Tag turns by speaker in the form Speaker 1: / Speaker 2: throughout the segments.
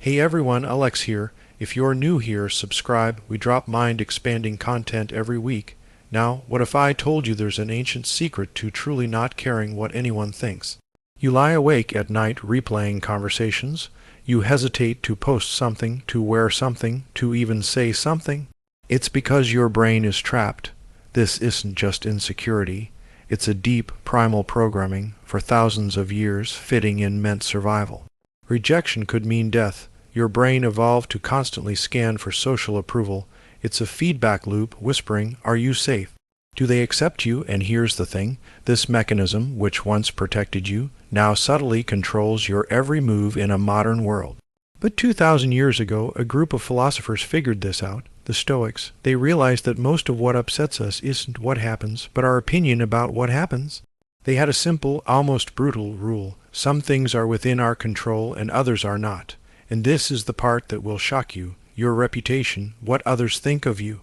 Speaker 1: Hey everyone, Alex here. If you're new here, subscribe. We drop mind-expanding content every week. Now, what if I told you there's an ancient secret to truly not caring what anyone thinks? You lie awake at night replaying conversations. You hesitate to post something, to wear something, to even say something. It's because your brain is trapped. This isn't just insecurity. It's a deep, primal programming for thousands of years fitting in meant survival. Rejection could mean death. Your brain evolved to constantly scan for social approval. It's a feedback loop whispering, "Are you safe? Do they accept you?" And here's the thing. This mechanism, which once protected you, now subtly controls your every move in a modern world. But 2,000 years ago, a group of philosophers figured this out, the Stoics. They realized that most of what upsets us isn't what happens, but our opinion about what happens. They had a simple, almost brutal rule. Some things are within our control and others are not. And this is the part that will shock you. Your reputation, what others think of you.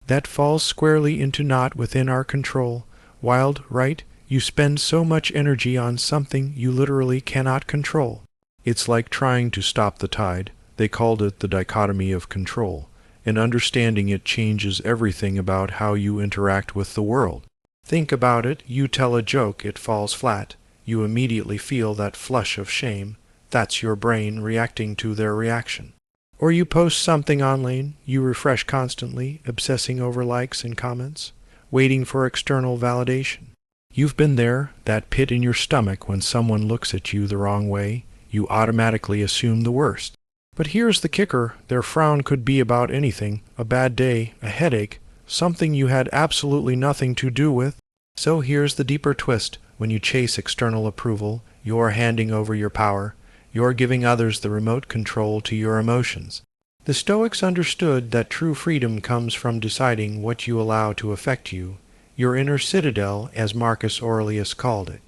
Speaker 1: That falls squarely into not within our control. Wild, right? You spend so much energy on something you literally cannot control. It's like trying to stop the tide. They called it the dichotomy of control. And understanding it changes everything about how you interact with the world. Think about it. You tell a joke, it falls flat. You immediately feel that flush of shame. That's your brain reacting to their reaction. Or you post something online, you refresh constantly, obsessing over likes and comments, waiting for external validation. You've been there, that pit in your stomach when someone looks at you the wrong way. You automatically assume the worst. But here's the kicker. Their frown could be about anything, a bad day, a headache, something you had absolutely nothing to do with. So here's the deeper twist. When you chase external approval, you're handing over your power. You're giving others the remote control to your emotions. The Stoics understood that true freedom comes from deciding what you allow to affect you, your inner citadel, as Marcus Aurelius called it.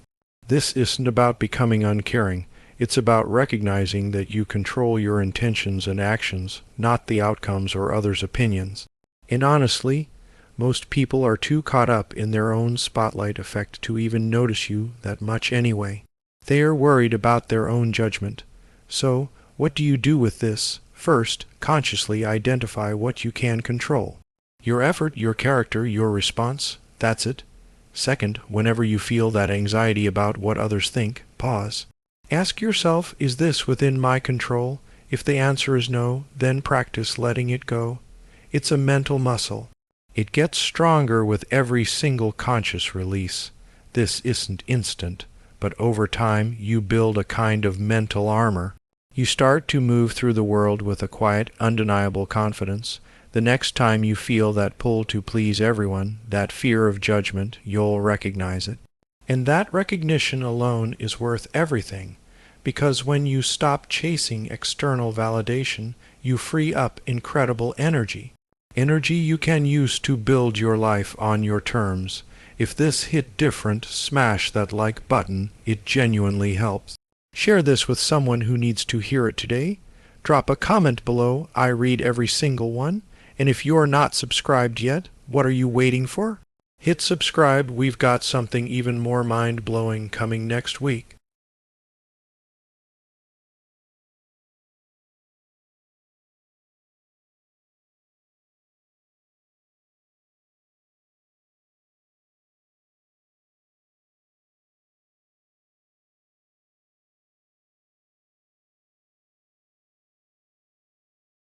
Speaker 1: This isn't about becoming uncaring. It's about recognizing that you control your intentions and actions, not the outcomes or others' opinions. And honestly, most people are too caught up in their own spotlight effect to even notice you that much anyway. They are worried about their own judgment. So, what do you do with this? First, consciously identify what you can control. Your effort, your character, your response, that's it. Second, whenever you feel that anxiety about what others think, pause. Ask yourself, is this within my control? If the answer is no, then practice letting it go. It's a mental muscle. It gets stronger with every single conscious release. This isn't instant. But over time, you build a kind of mental armor. You start to move through the world with a quiet, undeniable confidence. The next time you feel that pull to please everyone, that fear of judgment, you'll recognize it. And that recognition alone is worth everything, because when you stop chasing external validation, you free up incredible energy. Energy you can use to build your life on your terms. If this hit different, smash that like button. It genuinely helps. Share this with someone who needs to hear it today. Drop a comment below. I read every single one. And if you're not subscribed yet, what are you waiting for? Hit subscribe. We've got something even more mind-blowing coming next week.